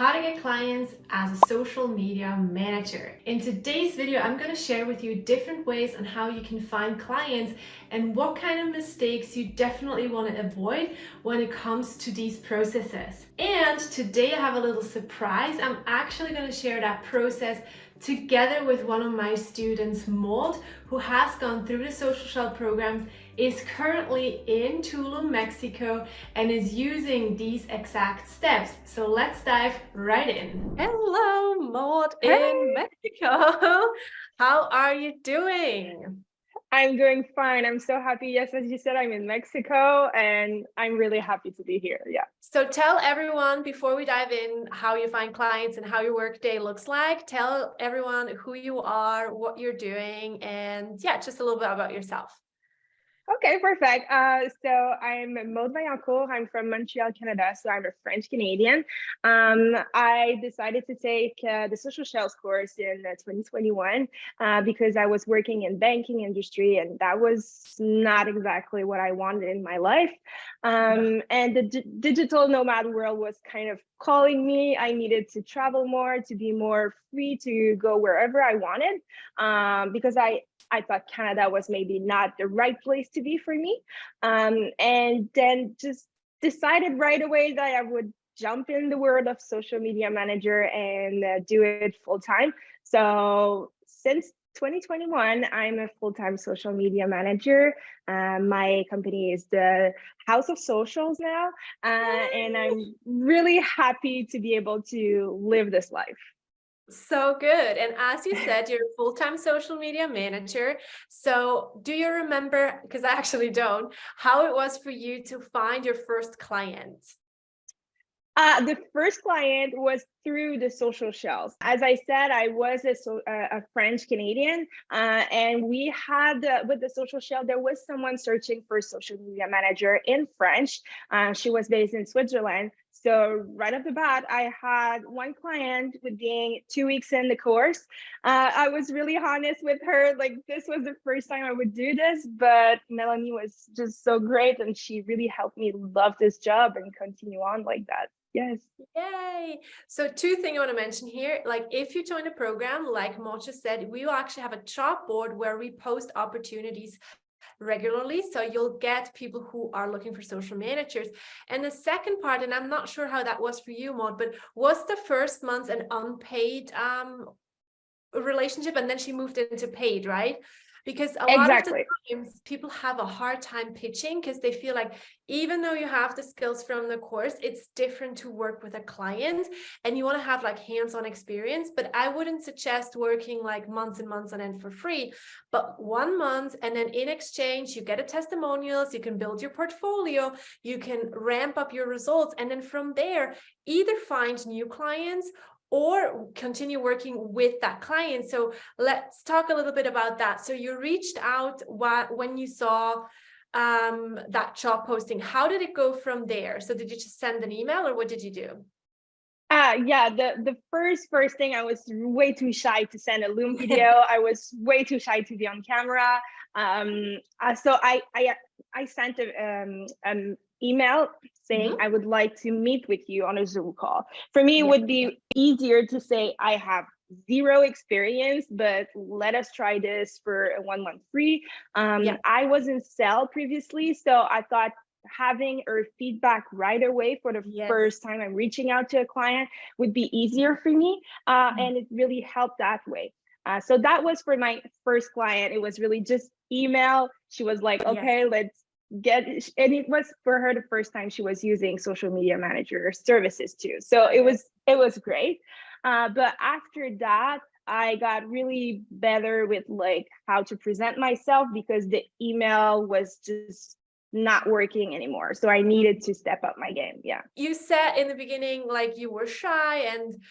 how to get clients as a social media manager. In today's video, I'm going to share with you different ways on how you can find clients and what kind of mistakes you definitely want to avoid when it comes to these processes. And today I have a little surprise. I'm actually going to share that process together with one of my students, Maude, who has gone through the social shell program, is currently in Tulum, Mexico, and is using these exact steps. So let's dive right in. Hello, Maude in Hey, Mexico. How are you doing? I'm doing fine. I'm so happy. Yes, as you said, I'm in Mexico and I'm really happy to be here. Yeah. So tell everyone before we dive in how you find clients and how your workday looks like. Tell everyone who you are, what you're doing, and yeah, just a little bit about yourself. Okay, perfect. So I'm Maude by uncle. I'm from Montreal, Canada. So I'm a French Canadian. I decided to take the social shells course in 2021 because I was working in banking industry, and that was not exactly what I wanted in my life. And the digital nomad world was kind of calling me. I needed to travel more, to be more free to go wherever I wanted, because I thought Canada was maybe not the right place to be for me. And then just decided right away that I would jump in the world of social media manager and do it full time. So since 2021, I'm a full-time social media manager. My company is the House of Socials now, and I'm really happy to be able to live this life. So good. And as you said, you're a full-time social media manager. So do you remember, because I actually don't, how it was for you to find your first client? The first client was through the social shells. As I said, I was a French Canadian, and we had with the social shell, there was someone searching for a social media manager in French. She was based in Switzerland. So right off the bat, I had one client with being 2 weeks in the course. I was really honest with her, like this was the first time I would do this, but Melanie was just so great and she really helped me love this job and continue on like that. Yes. Yay. So two things I want to mention here, like if you join the program, like Maude said, we will actually have a job board where we post opportunities regularly. So you'll get people who are looking for social managers. And the second part, and I'm not sure how that was for you, Maude, but was the first month an unpaid relationship and then she moved into paid, right? Because a lot of the Exactly. times people have a hard time pitching because they feel like even though you have the skills from the course, it's different to work with a client and you want to have like hands-on experience. But I wouldn't suggest working like months and months on end for free, but 1 month, and then in exchange you get a testimonials, you can build your portfolio, you can ramp up your results, and then from there either find new clients or continue working with that client. So let's talk a little bit about that. So you reached out when you saw that job posting. How did it go from there? So did you just send an email or what did you do? Yeah, the first thing, I was way too shy to send a Loom video. I was way too shy to be on camera. So I sent an email saying I would like to meet with you on a Zoom call. For me, it Yeah. would be easier to say I have zero experience, but let us try this for a 1 month free. Yeah. I was in sale previously, so I thought having or feedback right away for the Yes. first time I'm reaching out to a client would be easier for me, and it really helped that way. So that was for my first client. It was really just email. She was like, Yes. okay, let's get, and it was for her the first time she was using social media manager services too. So it was great. But after that, I got really better with like how to present myself because the email was just not working anymore. So I needed to step up my game. Yeah. You said in the beginning, like you were shy, and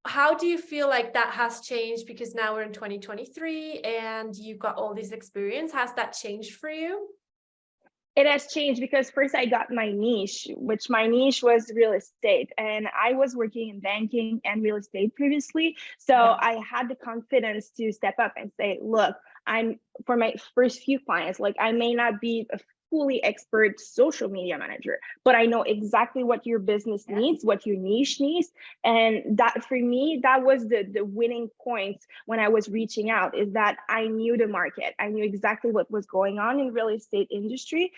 how do you feel like that has changed? Because now we're in 2023 and you got all this experience. Has that changed for you? It has changed because first I got my niche, which my niche was real estate. And I was working in banking and real estate previously. So Yeah. I had the confidence to step up and say, look, I'm for my first few clients, like I may not be fully expert social media manager, but I know exactly what your business needs, what your niche needs. And that for me, that was the winning point when I was reaching out, is that I knew the market. I knew exactly what was going on in real estate industry.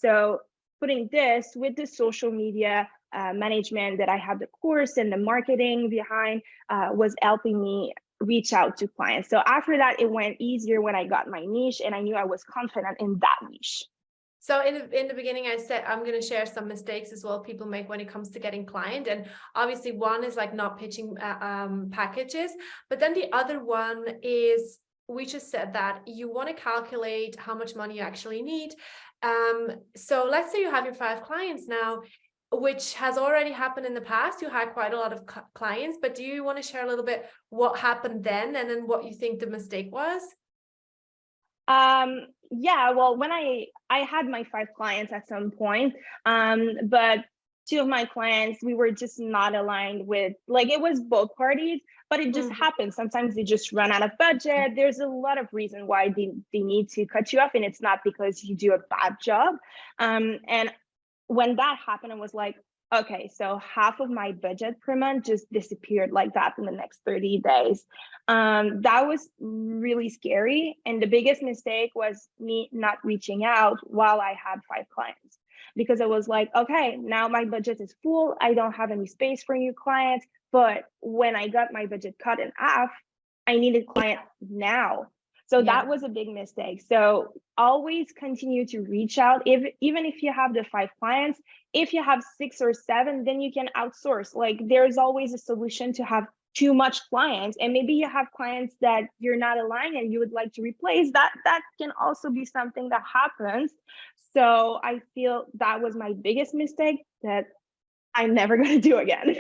So putting this with the social media management that I had the course and the marketing behind was helping me reach out to clients. So after that, it went easier when I got my niche and I knew I was confident in that niche. So in the beginning, I said I'm going to share some mistakes as well people make when it comes to getting client. And obviously one is like not pitching packages, but then the other one is, we just said that you want to calculate how much money you actually need. So let's say you have your 5 clients now, which has already happened in the past. You had quite a lot of clients, but do you want to share a little bit what happened then and then what you think the mistake was? Yeah, well, when I had my 5 clients at some point, but 2 of my clients, we were just not aligned with, like, it was both parties, but it just happens. Sometimes they just run out of budget. There's a lot of reason why they need to cut you off, and it's not because you do a bad job. And when that happened, I was like, okay, so half of my budget per month just disappeared like that in the next 30 days. That was really scary. And the biggest mistake was me not reaching out while I had 5 clients, because I was like, okay, now my budget is full. I don't have any space for new clients. But when I got my budget cut in half, I needed client now. So that was a big mistake. So always continue to reach out. Even if you have the 5 clients, if you have 6 or 7, then you can outsource. Like, there's always a solution to have too much clients, and maybe you have clients that you're not aligned and you would like to replace. That can also be something that happens. So I feel that was my biggest mistake that I'm never going to do again.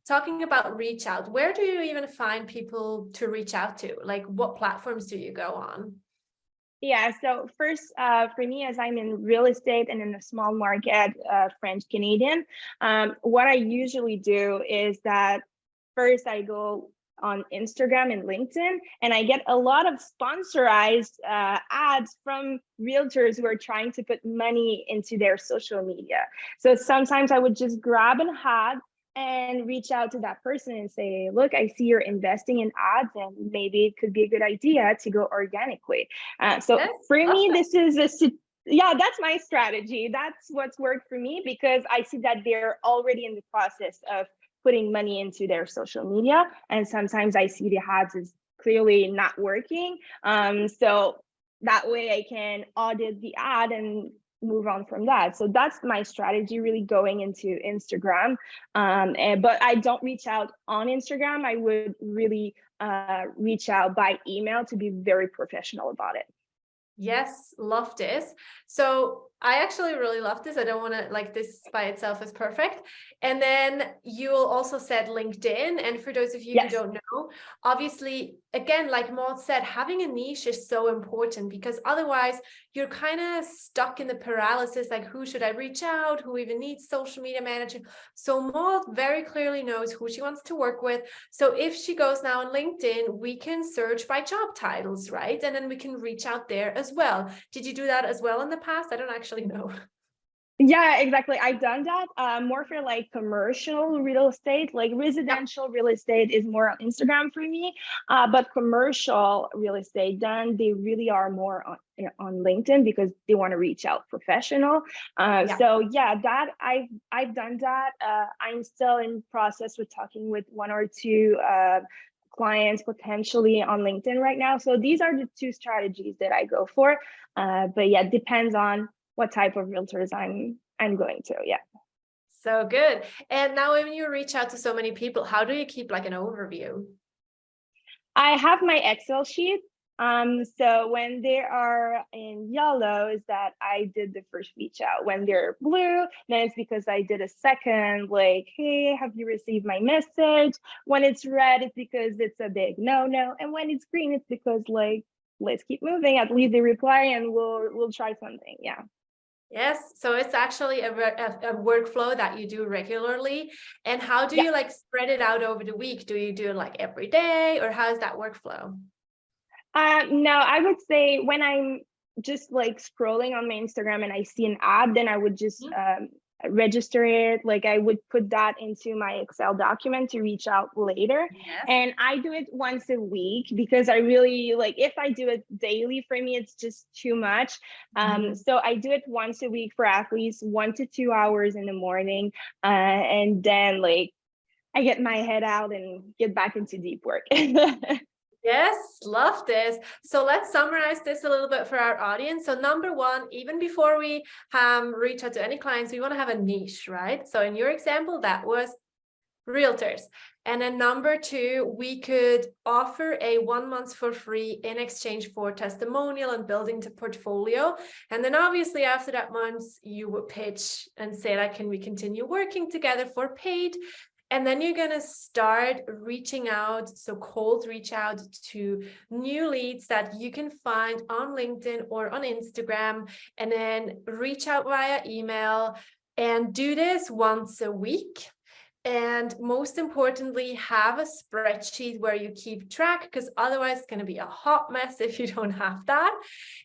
Talking about reach out, where do you even find people to reach out to? Like, what platforms do you go on? Yeah, so first, for me, as I'm in real estate and in a small market, French Canadian, what I usually do is that first I go on Instagram and LinkedIn, and I get a lot of sponsorized ads from realtors who are trying to put money into their social media. So sometimes I would just grab an ad and reach out to that person and say, look, I see you're investing in ads, and maybe it could be a good idea to go organically. So for me, this is that's my strategy. That's what's worked for me, because I see that they're already in the process of putting money into their social media. And sometimes I see the ads is clearly not working. So that way I can audit the ad and move on from that. So that's my strategy, really going into Instagram. But I don't reach out on Instagram. I would really reach out by email to be very professional about it. Yes, love this. So I actually really love this. I don't want to, like, this by itself is perfect. And then you also said LinkedIn. And for those of you who don't know, obviously, again, like Maude said, having a niche is so important, because otherwise you're kind of stuck in the paralysis, like, who should I reach out? Who even needs social media manager? So Maude very clearly knows who she wants to work with. So if she goes now on LinkedIn, we can search by job titles, right? And then we can reach out there as well. Did you do that as well in the past? I don't actually know. Yeah, exactly. I've done that more for like commercial real estate. Like residential real estate is more on Instagram for me, but commercial real estate, then they really are more on LinkedIn, because they want to reach out professional. So yeah, that I've done that. I'm still in process with talking with 1 or 2 clients potentially on LinkedIn right now. So these are the 2 strategies that I go for. But yeah, it depends on what type of realtors I'm going to. Yeah. So good. And now when you reach out to so many people, how do you keep like an overview? I have my Excel sheet. So when they are in yellow, is that I did the first reach out. When they're blue, then it's because I did a second, like, hey, have you received my message? When it's red, it's because it's a big no. And when it's green, it's because, like, let's keep moving. At least they reply and we'll try something. Yeah. Yes, so it's actually a workflow that you do regularly. And how do you like spread it out over the week? Do you do it like every day, or how is that workflow? No, I would say when I'm just like scrolling on my Instagram and I see an ad, then I would just Mhm. register it. Like I would put that into my Excel document to reach out later. Yes. And I do it once a week because I really like, if I do it daily, for me, it's just too much. Mhm. So I do it once a week for at least 1 to 2 hours in the morning. And then like I get my head out and get back into deep work. Yes, love this. So let's summarize this a little bit for our audience. So number one, even before we reach out to any clients, we want to have a niche, right? So in your example, that was realtors. And then number two, we could offer a 1 month for free in exchange for testimonial and building the portfolio. And then obviously after that month, you would pitch and say, like, can we continue working together for paid? And then you're going to start reaching out, so cold reach out to new leads that you can find on LinkedIn or on Instagram, and then reach out via email and do this once a week. And most importantly, have a spreadsheet where you keep track, because otherwise it's going to be a hot mess if you don't have that.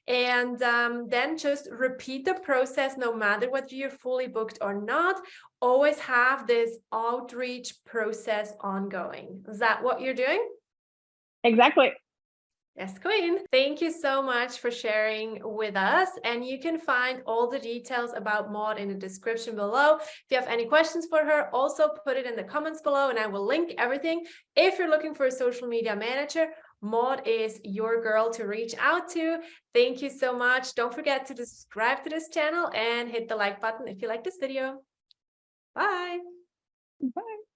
And then just repeat the process no matter whether you're fully booked or not. Always have this outreach process ongoing. Is that what you're doing? Exactly. Yes, Queen. Thank you so much for sharing with us. And you can find all the details about Maude in the description below. If you have any questions for her, also put it in the comments below and I will link everything. If you're looking for a social media manager, Maude is your girl to reach out to. Thank you so much. Don't forget to subscribe to this channel and hit the like button if you like this video. Bye. Bye.